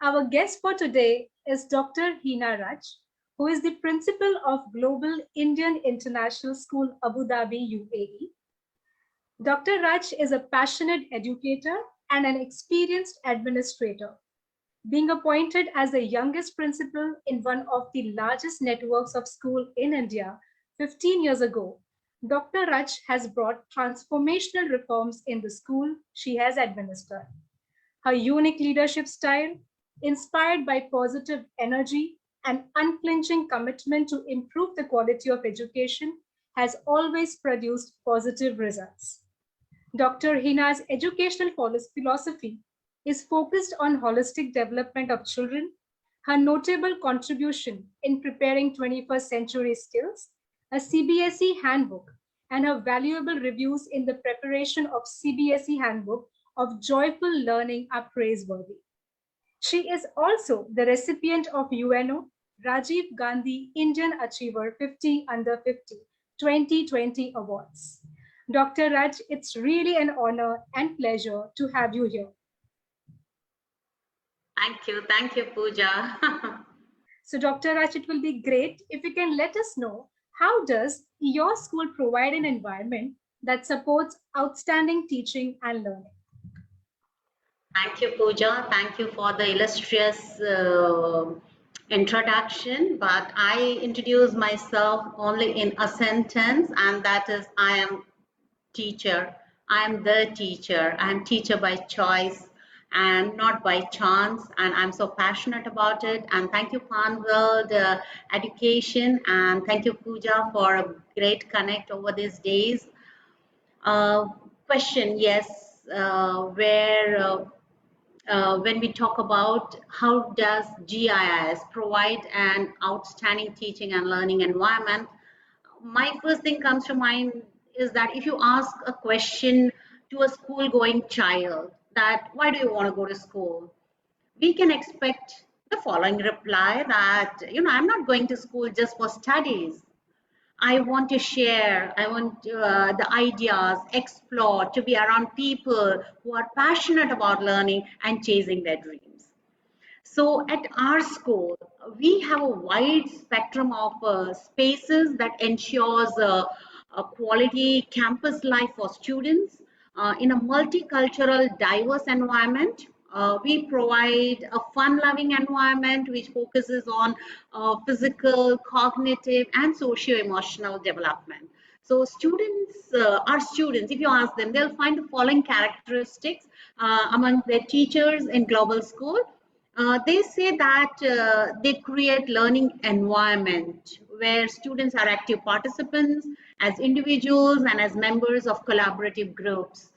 Our guest for today is Dr. Heena Rachh, who is the principal of Global Indian International School, Abu Dhabi, UAE. Dr. Rachh is a passionate educator and an experienced administrator. Being appointed as the youngest principal in one of the largest networks of schools in India 15 years ago, Dr. Rachh has brought transformational reforms in the school she has administered. Her unique leadership style, inspired by positive energy and unflinching commitment to improve the quality of education, has always produced positive results. Dr. Hina's educational philosophy is focused on holistic development of children. Her notable contribution in preparing 21st century skills, a CBSE handbook, and her valuable reviews in the preparation of CBSE handbook of joyful learning are praiseworthy. She is also the recipient of UNO Rajiv Gandhi Indian Achiever 50 Under 50 2020 awards. Dr. Rachh, it's really an honor and pleasure to have you here. Thank you, Pooja. So, Dr. Rachh, it will be great if you can let us know, how does your school provide an environment that supports outstanding teaching and learning? Thank you, Pooja. Thank you for the illustrious introduction. But I introduce myself only in a sentence, and that is, I am teacher. I am the teacher. I am teacher by choice and not by chance. And I'm so passionate about it. And thank you, Panworld Education. And thank you, Pooja, for a great connect over these days. Uh, Question, yes, when we talk about how does GIS provide an outstanding teaching and learning environment, my first thing comes to mind is that if you ask a question to a school going child that why do you want to go to school, we can expect the following reply that I'm not going to school just for studies. I want to share, I want the ideas, explore, to be around people who are passionate about learning and chasing their dreams. So at our school, we have a wide spectrum of spaces that ensures a quality campus life for students in a multicultural, diverse environment. We provide a fun-loving environment which focuses on physical, cognitive, and socio-emotional development. So our students, if you ask them, they'll find the following characteristics among their teachers in global school. They say that they create learning environment where students are active participants as individuals and as members of collaborative groups.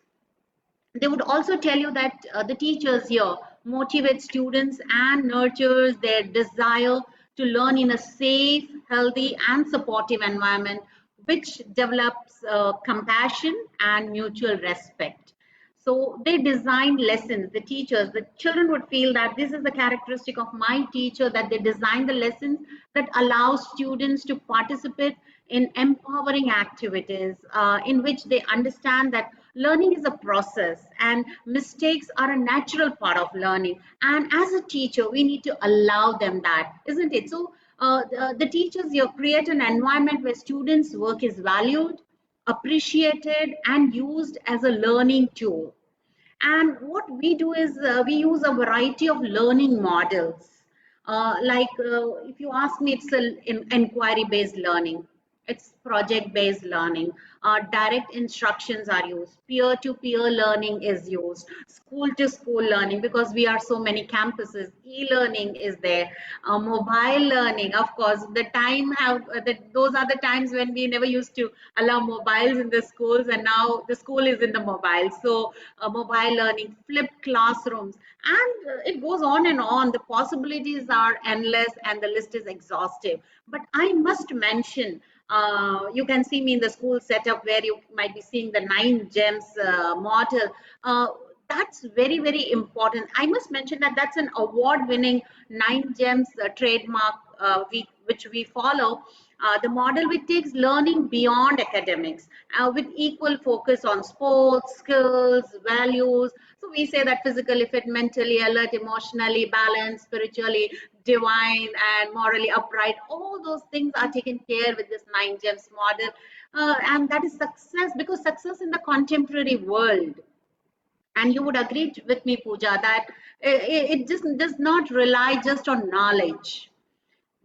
They would also tell you that the teachers here motivate students and nurtures their desire to learn in a safe, healthy, and supportive environment, which develops compassion and mutual respect. So they designed lessons, the teachers, the children would feel that this is the characteristic of my teacher, that they design the lessons that allow students to participate in empowering activities in which they understand that learning is a process and mistakes are a natural part of learning. And as a teacher, we need to allow them that, isn't it? So the teachers here create an environment where students' work is valued, appreciated, and used as a learning tool. And what we do is we use a variety of learning models. If you ask me, it's inquiry based learning, it's project based learning, direct instructions are used, peer to peer learning is used, school to school learning, because we are so many campuses, e-learning is there, mobile learning, of course. Those are the times when we never used to allow mobiles in the schools, and now the school is in the mobile. So mobile learning, flipped classrooms, and it goes on and on. The possibilities are endless and the list is exhaustive. But I must mention, you can see me in the school setup where you might be seeing the 9 gems model. That's very, very important. I must mention that that's an award winning 9 gems trademark which we follow. The model which takes learning beyond academics with equal focus on sports, skills, values. So we say that physically fit, mentally alert, emotionally balanced, spiritually divine, and morally upright. All those things are taken care with this 9 gems model. And that is success, because success in the contemporary world, and you would agree with me, Pooja, that it just does not rely just on knowledge,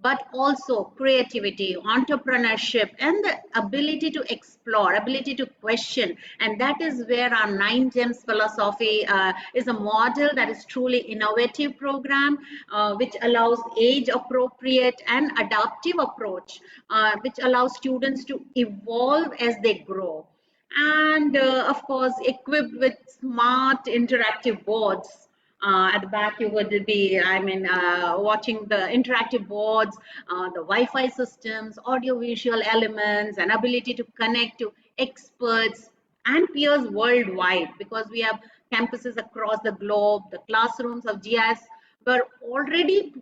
but also creativity, entrepreneurship, and the ability to explore, ability to question. And that is where our 9 gems philosophy is a model that is truly innovative program, which allows age appropriate and adaptive approach, which allows students to evolve as they grow. And of course, equipped with smart interactive boards. At the back, you would be, watching the interactive boards, the Wi-Fi systems, audio-visual elements, and ability to connect to experts and peers worldwide, because we have campuses across the globe. The classrooms of GIS were already,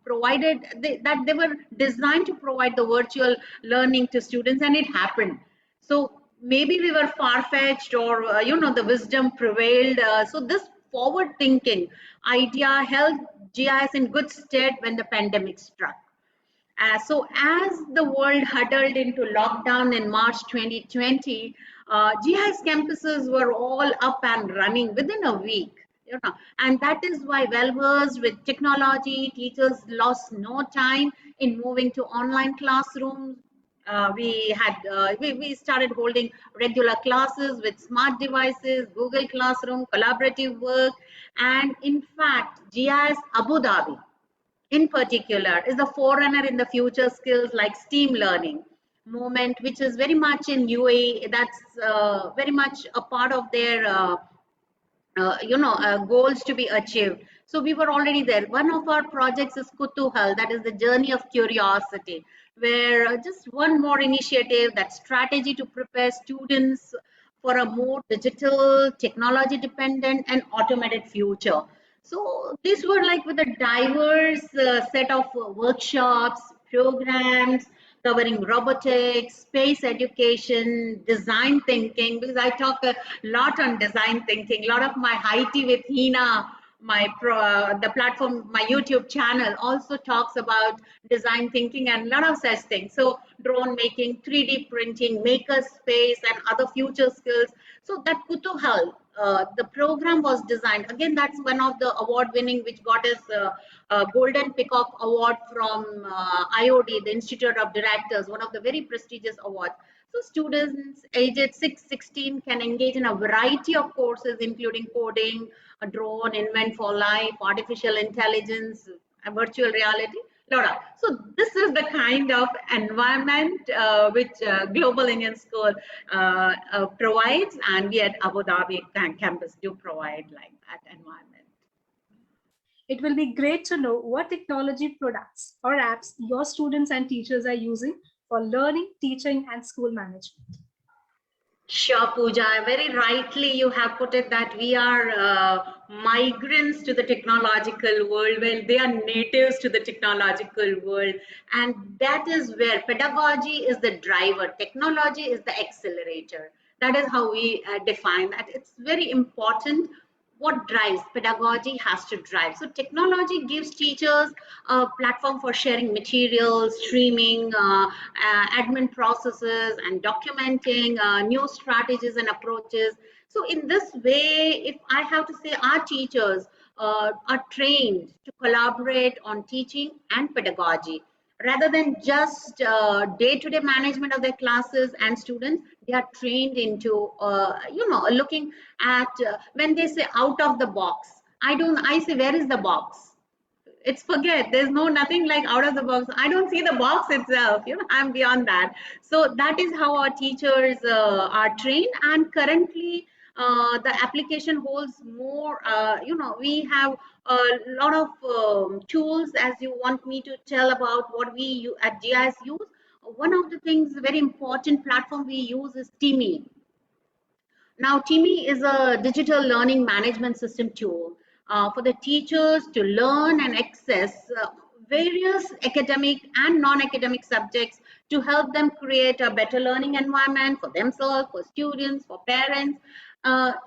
provided, that they were designed to provide the virtual learning to students, and it happened. So maybe we were far-fetched, or the wisdom prevailed. So this forward-thinking idea held GIS in good stead when the pandemic struck. So as the world huddled into lockdown in March 2020, GIS campuses were all up and running within a week. And that is why, well versed with technology, teachers lost no time in moving to online classrooms. We started holding regular classes with smart devices, Google Classroom, collaborative work, and in fact, GIS Abu Dhabi in particular is the forerunner in the future skills like STEAM learning movement, which is very much in UAE. That's very much a part of their goals to be achieved. So we were already there. One of our projects is Kutuhal, that is the journey of curiosity, where just one more initiative, that strategy to prepare students for a more digital, technology dependent, and automated future. So these were like with a diverse set of workshops, programs covering robotics, space education, design thinking, because I talk a lot on design thinking. A lot of my Haiti with Heena, the platform, my YouTube channel also talks about design thinking and a lot of such things. So drone making, 3D printing, maker space, and other future skills. So that Kutuhal, the program was designed. Again, that's one of the award winning, which got us a Golden Peacock Award from IOD, the Institute of Directors, one of the very prestigious awards. So students aged 6-16 can engage in a variety of courses, including coding, a drone, invent for life, artificial intelligence, virtual reality. So this is the kind of environment which Global Indian School provides, and we at Abu Dhabi campus do provide like that environment. It will be great to know what technology products or apps your students and teachers are using for learning, teaching, and school management. Sure, Pooja. Very rightly, you have put it that we are migrants to the technological world. Well, they are natives to the technological world. And that is where pedagogy is the driver, technology is the accelerator. That is how we define that. It's very important. What drives pedagogy has to drive. So technology gives teachers a platform for sharing materials, streaming, admin processes, and documenting new strategies and approaches. So in this way, if I have to say, our teachers are trained to collaborate on teaching and pedagogy rather than just day-to-day management of their classes and students. They are trained into looking at when they say out of the box. I say, where is the box? It's forget, there's nothing like out of the box. I don't see the box itself, I'm beyond that. So that is how our teachers are trained. And currently the application holds more, we have a lot of tools. As you want me to tell about what we at GIS use, one of the things, very important platform we use is TIMI. Now, TIMI is a digital learning management system tool for the teachers to learn and access various academic and non-academic subjects to help them create a better learning environment for themselves, for students, for parents,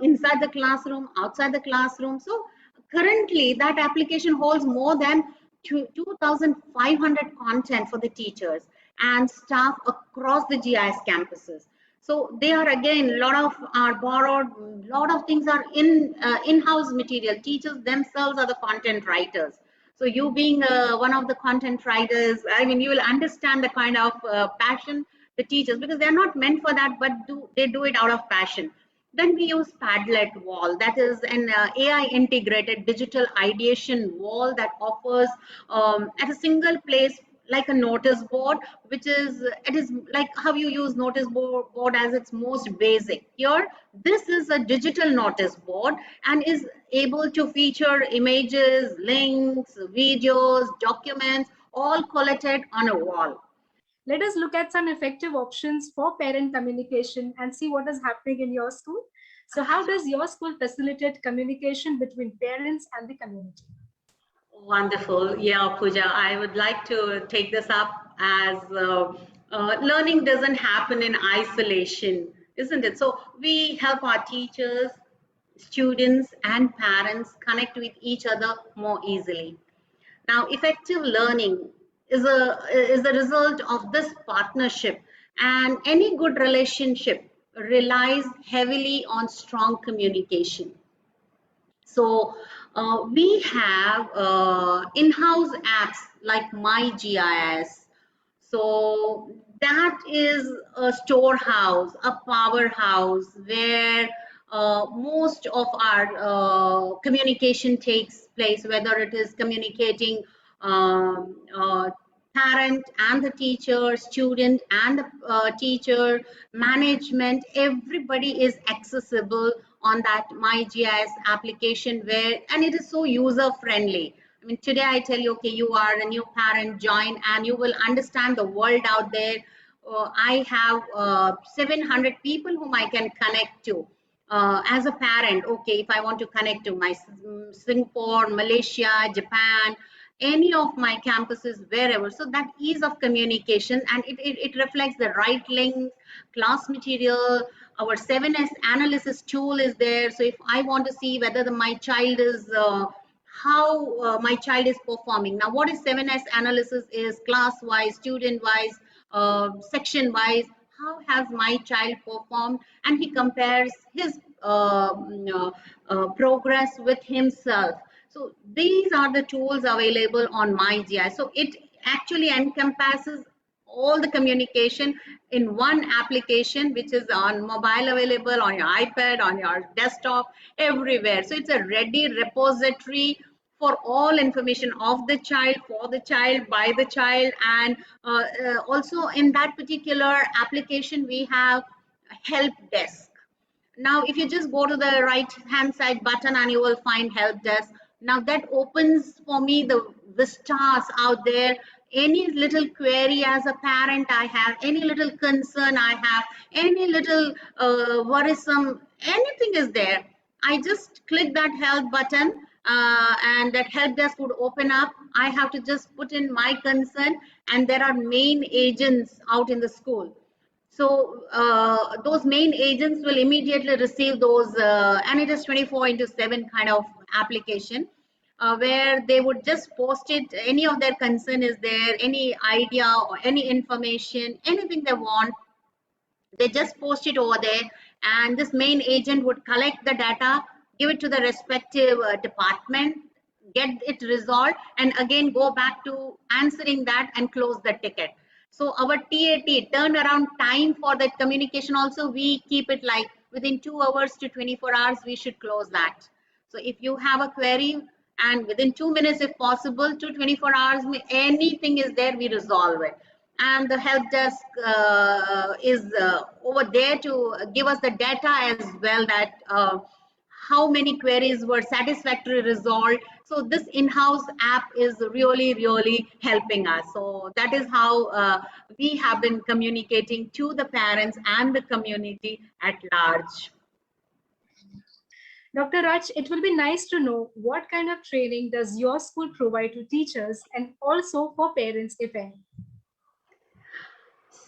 inside the classroom, outside the classroom. So currently that application holds more than 2,500 content for the teachers and staff across the GIS campuses. So they are, again, a lot of are borrowed, lot of things are in-house material. Teachers themselves are the content writers. So you being one of the content writers, I mean, you will understand the kind of passion the teachers, because they're not meant for that, but they do it out of passion. Then we use Padlet Wall, that is an AI integrated digital ideation wall that offers at a single place, like a notice board, which is, it is like how you use board as its most basic. Here, this is a digital notice board and is able to feature images, links, videos, documents, all collected on a wall. Let us look at some effective options for parent communication and see what is happening in your school. So how does your school facilitate communication between parents and the community? Wonderful. Yeah, Pooja, I would like to take this up as learning doesn't happen in isolation, isn't it? So we help our teachers, students, and parents connect with each other more easily. Now, effective learning is a result of this partnership, and any good relationship relies heavily on strong communication. So we have in-house apps like MyGIS. So that is a storehouse, a powerhouse where most of our communication takes place, whether it is communicating parent and the teacher, student and the teacher, management, everybody is accessible on that MyGIS application, where, and it is so user friendly. I mean, today I tell you, okay, you are a new parent, join, and you will understand the world out there. I have 700 people whom I can connect to. As a parent, okay, if I want to connect to my Singapore, Malaysia, Japan, any of my campuses, wherever. So that ease of communication, and it reflects the right links, class material. Our 7S analysis tool is there. So if I want to see whether my child is how my child is performing. Now, what is 7S analysis is class wise, student wise, section wise. How has my child performed? And he compares his progress with himself. So these are the tools available on MyGI. So it actually encompasses all the communication in one application, which is on mobile, available on your iPad, on your desktop, everywhere. So it's a ready repository for all information of the child, for the child, by the child. And also in that particular application, we have a help desk. Now, if you just go to the right hand side button and you will find help desk. Now that opens for me the vistas out there. Any little query as a parent I have, any little concern I have, any little worrisome, anything is there. I just click that help button and that help desk would open up. I have to just put in my concern, and there are main agents out in the school. So those main agents will immediately receive those, and it is 24 into 7 kind of application, where they would just post it. Any of their concern is there, any idea or any information, anything they want, they just post it over there, and this main agent would collect the data, give it to the respective department, get it resolved, and again go back to answering that and close the ticket. So our TAT, turnaround time for that communication, also we keep it like within 2 hours to 24 hours we should close that. So if you have a query, and within 2 minutes if possible to 24 hours, anything is there, we resolve it. And the help desk is over there to give us the data as well, that how many queries were satisfactorily resolved. So this in-house app is really, really helping us. So that is how we have been communicating to the parents and the community at large. Dr. Raj, it will be nice to know what kind of training does your school provide to teachers and also for parents, if any?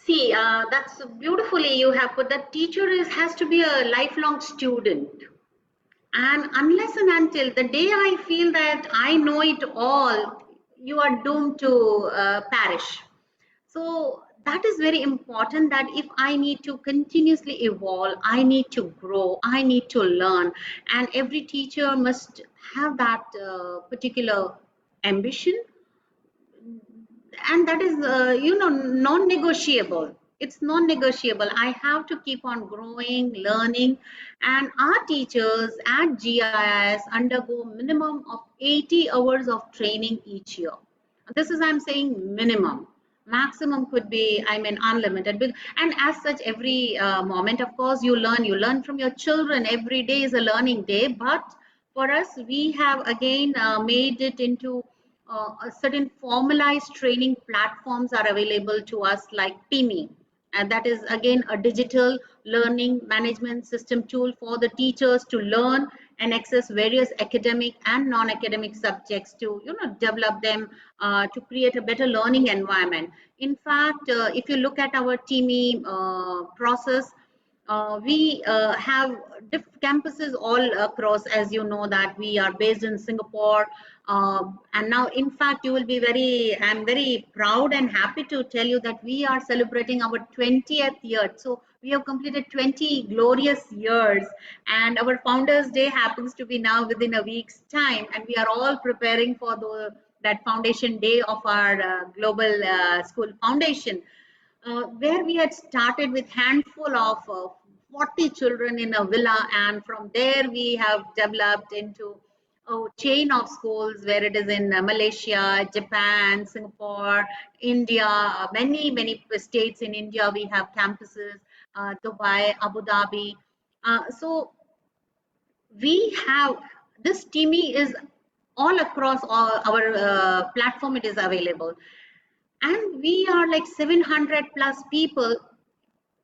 See, that's beautifully you have put that teacher has to be a lifelong student. And unless and until the day I feel that I know it all, you are doomed to perish. So that is very important that if I need to continuously evolve, I need to grow, I need to learn. And every teacher must have that particular ambition, and that is non-negotiable. It's non-negotiable. I have to keep on growing, learning. And our teachers at GIS undergo minimum of 80 hours of training each year. This is, I'm saying, minimum. Maximum could be, I mean, unlimited. And as such, every moment, of course, you learn from your children. Every day is a learning day. But for us, we have again made it into a certain formalized training platforms are available to us, like TIMI, and that is again a digital learning management system tool for the teachers to learn and access various academic and non-academic subjects to develop them, to create a better learning environment. In fact, if you look at our TIMI process, we have campuses all across. As you know that we are based in Singapore, and now in fact you will be I'm very proud and happy to tell you that we are celebrating our 20th year. So we have completed 20 glorious years, and our founders day happens to be now within a week's time, and we are all preparing for that foundation day of our global school foundation, where we had started with handful of 40 children in a villa, and from there we have developed into a chain of schools where it is in Malaysia, Japan, Singapore, India, many states in India we have campuses, Dubai, Abu Dhabi. So we have this TIMI is all across our platform. It is available, and we are like 700 plus people.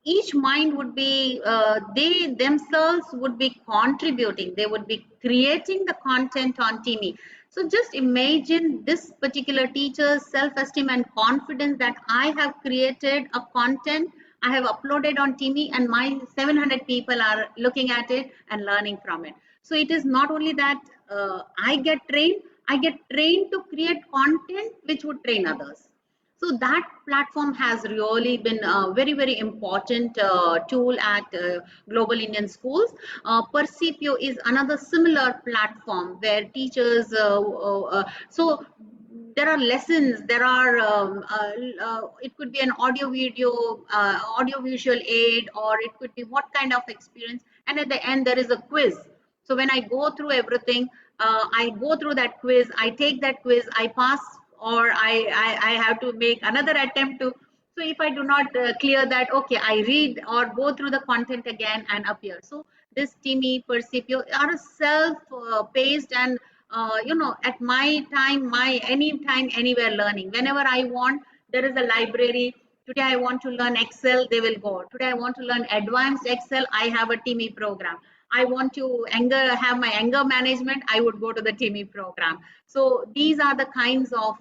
Each mind would be they themselves would be contributing, they would be creating the content on TIMI. So just imagine this particular teacher's self-esteem and confidence that I have created a content, I have uploaded on TIMI, and my 700 people are looking at it and learning from it. So it is not only that I get trained to create content which would train others. So that platform has really been a very important tool at Global Indian Schools. Percipio is another similar platform where teachers, so there are lessons, there are, it could be an audio visual aid, or it could be what kind of experience. And at the end, there is a quiz. So when I go through everything, I go through that quiz, I take that quiz, I pass, or I have to make another attempt to. So if I do not clear that, okay, I read or go through the content again and appear. So this TIMI, Percipio are self-paced, and at my time, my anytime, anywhere learning. Whenever I want, there is a library. Today I want to learn Excel, they will go. Today I want to learn advanced Excel, I have a TIMI program. I want to have my anger management, I would go to the TIMI program. So these are the kinds of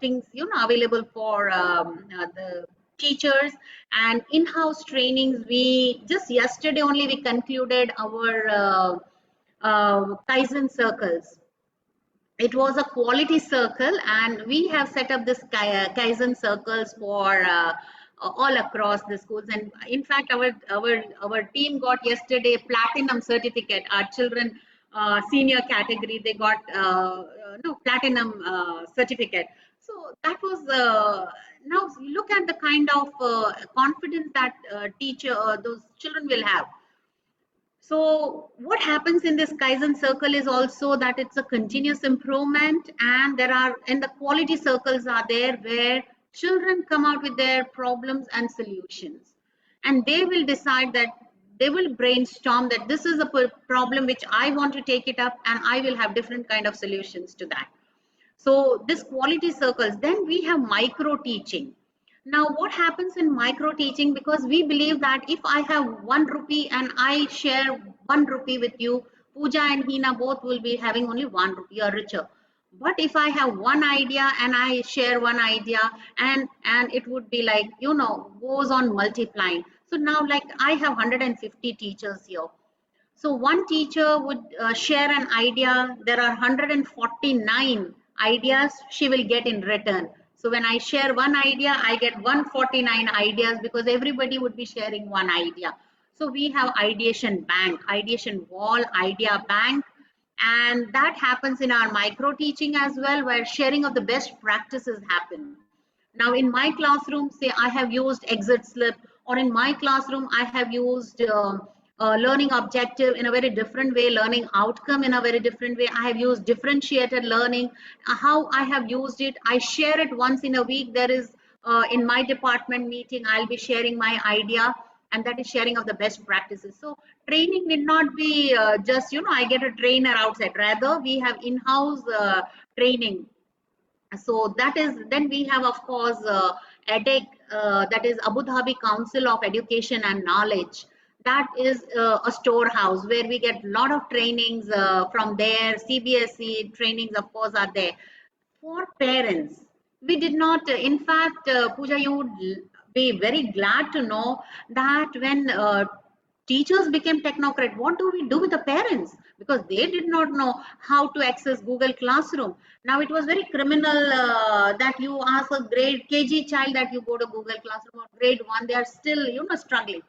things available for the teachers. And in-house trainings, we just yesterday only we concluded our Kaizen circles. It was a quality circle, and we have set up this Kaizen circles for all across the schools. And in fact, our team got yesterday platinum certificate. Our children senior category, they got no platinum certificate. So that was now look at the kind of confidence that those children will have. So what happens in this Kaizen circle is also that it's a continuous improvement, and the quality circles are there where children come out with their problems and solutions, and they will decide that they will brainstorm that this is a problem which I want to take it up, and I will have different kind of solutions to that. So this quality circles, then we have micro teaching. Now, what happens in micro teaching? Because we believe that if I have 1 rupee and I share 1 rupee with you, Pooja and Heena both will be having only 1 rupee, you're richer. But if I have one idea and I share one idea, and it would be like, goes on multiplying. So now, like, I have 150 teachers here. So one teacher would share an idea. There are 149 ideas she will get in return. So when I share one idea, I get 149 ideas because everybody would be sharing one idea. So we have ideation bank, ideation wall, idea bank, and that happens in our micro teaching as well, where sharing of the best practices happen. Now in my classroom, say I have used exit slip, or in my classroom I have used learning objective in a very different way, learning outcome in a very different way. I have used differentiated learning. How I have used it, I share it once in a week. There is in my department meeting, I'll be sharing my idea, and that is sharing of the best practices. So training need not be just, I get a trainer outside. Rather, we have in-house training. So that is, then we have, of course, EDEC, that is Abu Dhabi Council of Education and Knowledge. That is a storehouse where we get a lot of trainings from there. CBSE trainings, of course, are there. For parents, we did not, in fact, Pooja, you would be very glad to know that when teachers became technocrat, what do we do with the parents? Because they did not know how to access Google Classroom. Now it was very criminal that you ask a grade KG child that you go to Google Classroom, or grade 1, they are still, struggling.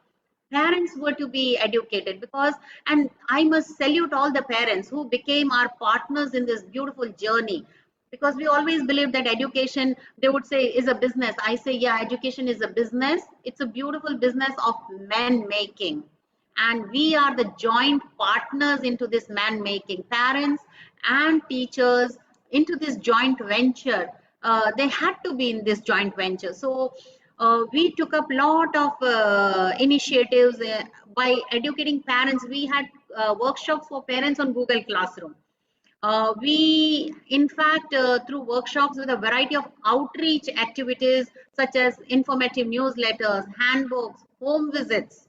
Parents were to be educated, because, and I must salute all the parents who became our partners in this beautiful journey, because we always believe that education, they would say, is a business. I say, yeah, education is a business. It's a beautiful business of man making, and we are the joint partners into this man making. Parents and teachers into this joint venture, they had to be in this joint venture. So we took up lot of initiatives by educating parents. We had workshops for parents on Google Classroom. We, in fact, through workshops with a variety of outreach activities such as informative newsletters, handbooks, home visits.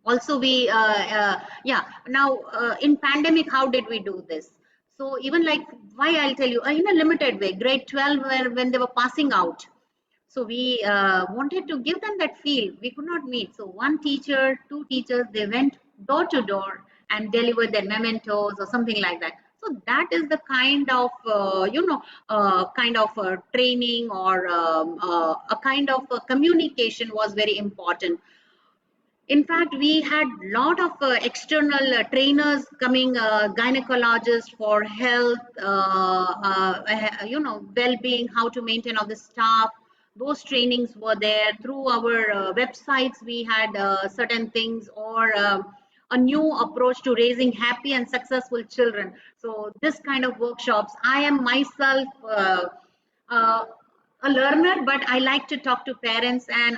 Also, we, yeah. Now, in pandemic, how did we do this? So even like, why, I'll tell you, in a limited way, grade 12, where when they were passing out, so we wanted to give them that feel. We could not meet. So one teacher, two teachers, they went door to door and delivered their mementos or something like that. So that is the kind of, training, or a kind of communication was very important. In fact, we had lot of external trainers coming, gynecologists for health, well-being, how to maintain all the staff. Those trainings were there. Through our websites, we had certain things, or a new approach to raising happy and successful children. So this kind of workshops, I am myself uh, a learner, but I like to talk to parents, and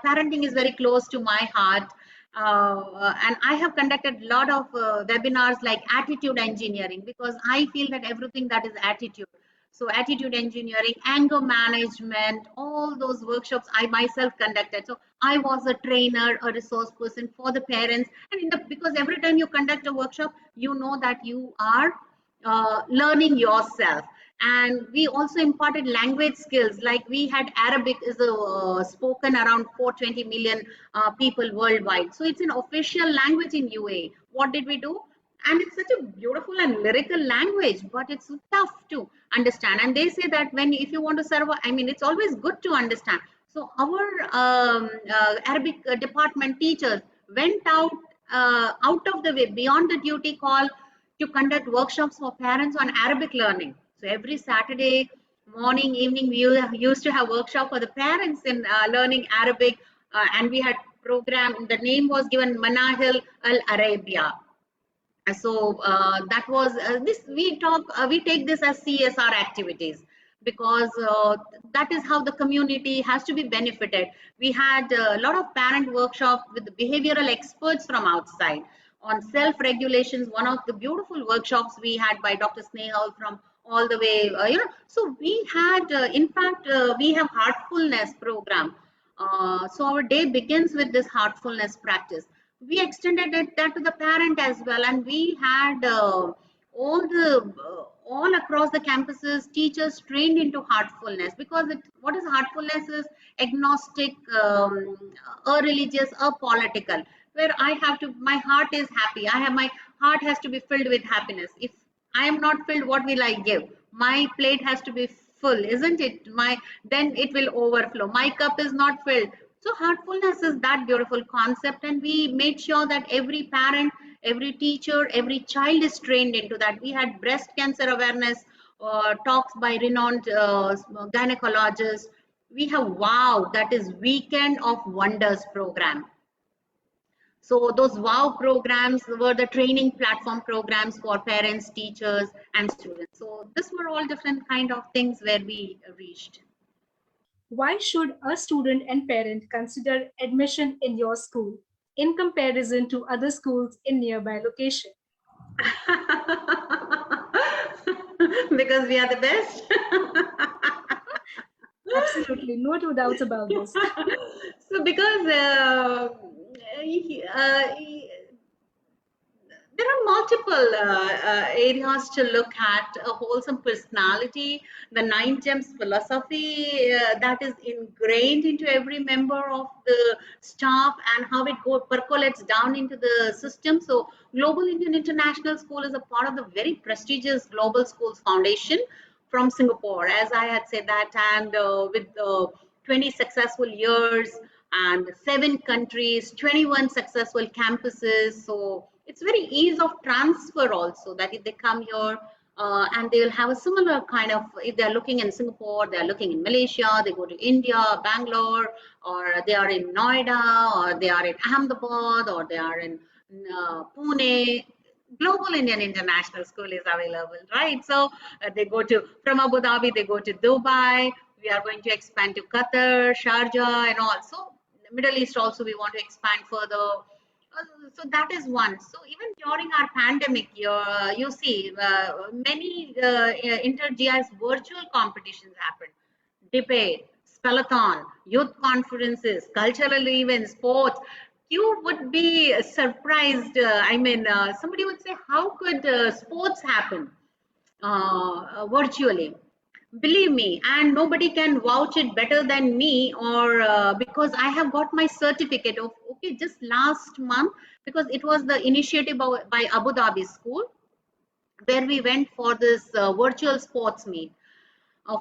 parenting is very close to my heart. And I have conducted a lot of webinars like attitude engineering, because I feel that everything that is attitude. So attitude engineering, anger management, all those workshops I myself conducted. So I was a trainer, a resource person for the parents. And because every time you conduct a workshop, you know that you are learning yourself. And we also imparted language skills, like we had Arabic is spoken around 420 million people worldwide, so it's an official language in UAE. What did we do? And it's such a beautiful and lyrical language, but it's tough to understand. And they say that when, if you want to serve, I mean, it's always good to understand. So our Arabic department teachers went out of the way, beyond the duty call, to conduct workshops for parents on Arabic learning. So every Saturday morning, evening, we used to have workshop for the parents in learning Arabic, and we had program. The name was given Manahil Al Arabia. So that was this. We take this as CSR activities, because that is how the community has to be benefited. We had a lot of parent workshops with behavioral experts from outside on self-regulations. One of the beautiful workshops we had by Dr. Snehal, from all the way, So we had, in fact, we have heartfulness program. So our day begins with this heartfulness practice. we extended that to the parent as well, and we had all across the campuses teachers trained into heartfulness, because what is heartfulness is agnostic, religious or political, where I have to, my heart is happy, my heart has to be filled with happiness. If I am not filled, what will I give? My plate has to be full, isn't it? Then it will overflow. My cup is not filled. So heartfulness is that beautiful concept, and we made sure that every parent, every teacher, every child is trained into that. We had breast cancer awareness talks by renowned gynecologists. We have wow, that is Weekend of Wonders program. So those wow programs were the training platform programs for parents, teachers, and students. So this were all different kind of things where we reached. Why should a student and parent consider admission in your school in comparison to other schools in nearby location? Because we are the best. Absolutely, no two doubts about this. So because there are multiple areas to look at: a wholesome personality, the nine gems philosophy that is ingrained into every member of the staff, and how it percolates down into the system. So Global Indian International School is a part of the very prestigious Global Schools Foundation from Singapore, as I had said that, and with 20 successful years and 7 countries, 21 successful campuses. So it's very ease of transfer also, that if they come here and they will have a similar kind of, if they're looking in Singapore, they're looking in Malaysia, they go to India, Bangalore, or they are in Noida, or they are in Ahmedabad, or they are in Pune. Global Indian International School is available, right? So they go to, from Abu Dhabi, they go to Dubai. We are going to expand to Qatar, Sharjah, and all. So Middle East also we want to expand further. So that is one. So even during our pandemic year, you see many inter-GIS virtual competitions happened. Debate, spellathon, youth conferences, cultural events, sports. You would be surprised. Somebody would say, how could sports happen virtually? Believe me, and nobody can vouch it better than me, or because I have got my certificate of, okay, just last month, because it was the initiative by Abu Dhabi school, where we went for this virtual sports meet.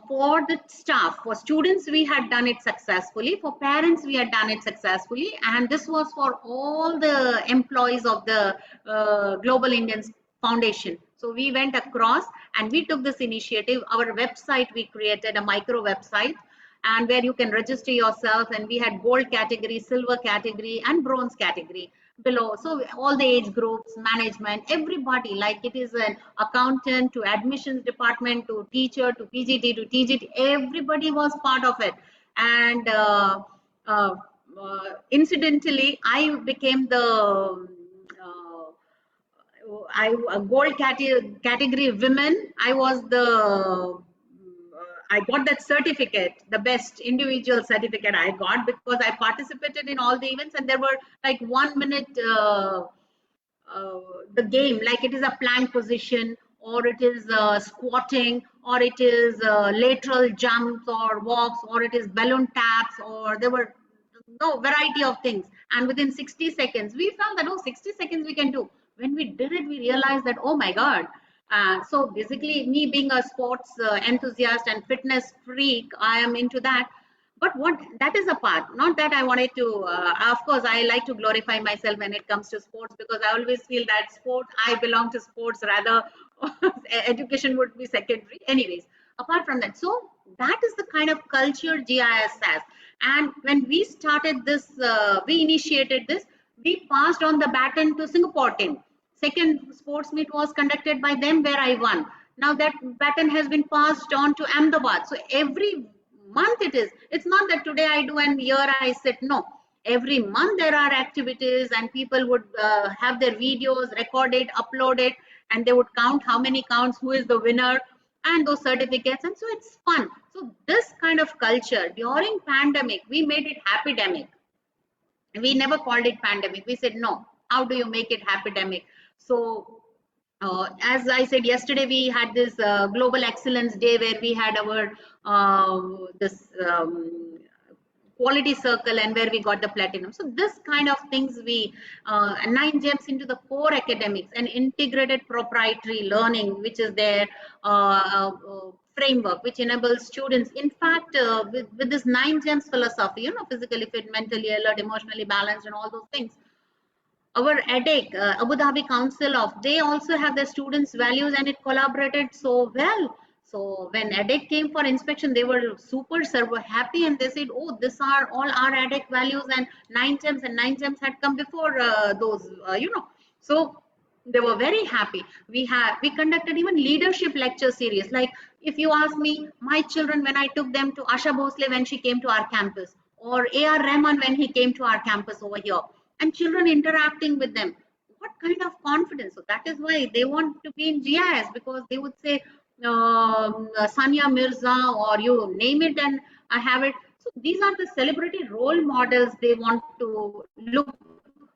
For the staff, for students, we had done it successfully. For parents, we had done it successfully. And this was for all the employees of the Global Indians Foundation. So we went across and we took this initiative. Our website, we created a micro website, and where you can register yourself, and we had gold category, silver category, and bronze category below. So all the age groups, management, everybody, like it is an accountant to admissions department to teacher to PGT to TGT, everybody was part of it. And uh, incidentally, I became the gold category women. I was the I got that certificate, the best individual certificate I got, because I participated in all the events, and there were like 1 minute uh, the game, like it is a plank position, or it is squatting, or it is lateral jumps or walks, or it is balloon taps, or there were no variety of things. And within 60 seconds, we found that, oh, 60 seconds we can do. When we did it, we realized that, oh my God. So basically, me being a sports enthusiast and fitness freak, I am into that. But what, that is a part, not that I wanted to, of course I like to glorify myself when it comes to sports, because I always feel that sport, I belong to sports rather. Education would be secondary anyways. Apart from that, so that is the kind of culture GIS has. And when we started this, we initiated this, we passed on the baton to Singapore team. Second sports meet was conducted by them, where I won. Now that baton has been passed on to Ahmedabad. So every month it is, it's not that today I do and here I sit, no. Every month there are activities, and people would have their videos recorded, uploaded, and they would count how many counts, who is the winner, and those certificates. And so it's fun. So this kind of culture during pandemic, we made it happy demic. We never called it pandemic. We said, no, how do you make it epidemic? So as I said yesterday, we had this Global Excellence Day where we had our this quality circle and where we got the platinum. So this kind of things we 9 gems into the core academics and integrated proprietary learning, which is their framework, which enables students. In fact, with this 9 gems philosophy, physically fit, mentally alert, emotionally balanced, and all those things, our EDIC, Abu Dhabi Council of, they also have their students' values and it collaborated so well. So when EDIC came for inspection, they were super happy and they said, oh, these are all our EDIC values and 9 gems, and 9 gems had come before those. So they were very happy. We conducted even leadership lecture series. Like if you ask me, my children, when I took them to Asha Bhosle when she came to our campus, or A.R. Rahman when he came to our campus over here, and children interacting with them, what kind of confidence? So that is why they want to be in GIS, because they would say Sania Mirza, or you name it and I have it. So these are the celebrity role models they want to look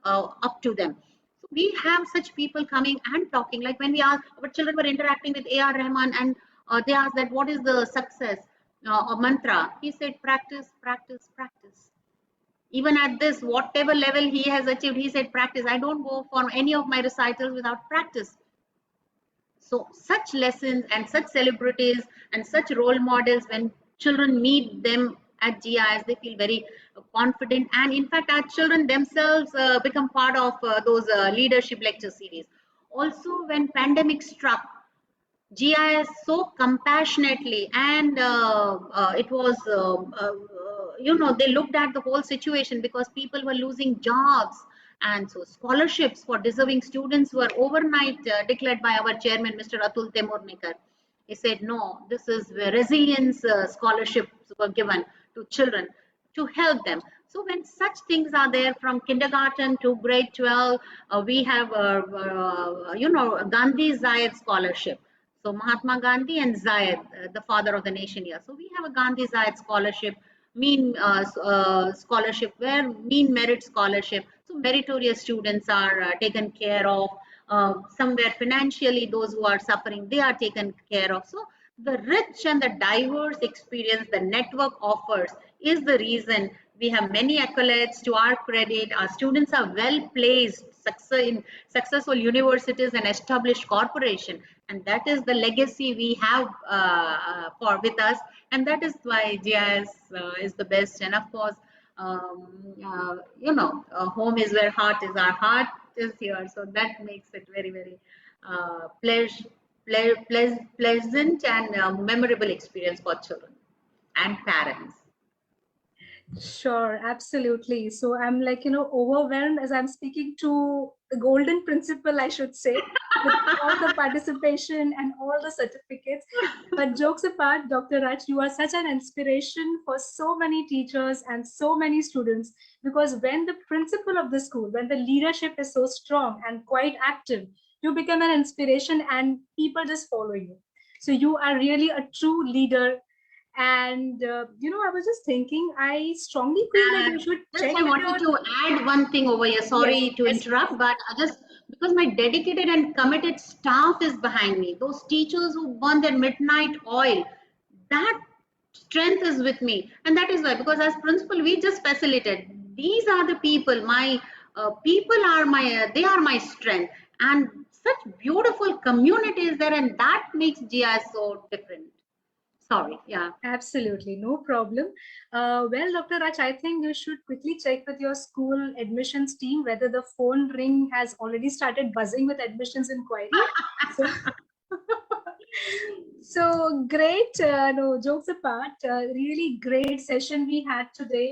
up to them. So we have such people coming and talking. Like when we asked, our children were interacting with A.R. Rahman, and they asked that what is the success or mantra? He said practice, practice, practice. Even at this, whatever level he has achieved, he said practice. I don't go for any of my recitals without practice. So such lessons and such celebrities and such role models, when children meet them at GIS, they feel very confident. And in fact, our children themselves become part of those leadership lecture series. Also, when pandemic struck, GIS so compassionately, and it was, they looked at the whole situation because people were losing jobs. And so scholarships for deserving students were overnight declared by our chairman, Mr. Atul Temurnikar. He said, no, this is where resilience scholarships were given to children to help them. So when such things are there from kindergarten to grade 12, we have, Gandhi Zayed scholarship. So Mahatma Gandhi and Zayed, the father of the nation here. So we have a Gandhi Zayed scholarship, mean scholarship, where mean merit scholarship. So meritorious students are taken care of. Somewhere financially, those who are suffering, they are taken care of. So the rich and the diverse experience the network offers is the reason we have many accolades to our credit. Our students are well placed in successful universities and established corporation, and that is the legacy we have for with us, and that is why GIS is the best. And of course, home is where heart is. Our heart is here, so that makes it very, very pleasant and memorable experience for children and parents. Sure, absolutely. So I'm like, overwhelmed as I'm speaking to the golden principal, I should say, with all the participation and all the certificates. But jokes apart, Dr. Rach, you are such an inspiration for so many teachers and so many students, because when the principal of the school, when the leadership is so strong and quite active, you become an inspiration and people just follow you. So you are really a true leader. And I was just thinking, I strongly feel that you should check. I wanted to add one thing over here. Sorry to interrupt, but just because my dedicated and committed staff is behind me, those teachers who burn their midnight oil, that strength is with me. And that is why, because as principal, we just facilitate. These are the people, my people are they are my strength. And such beautiful communities there, and that makes GIS so different. Sorry, yeah. Absolutely, no problem. Well, Dr. Raj, I think you should quickly check with your school admissions team whether the phone ring has already started buzzing with admissions inquiry. So great, no, jokes apart, really great session we had today.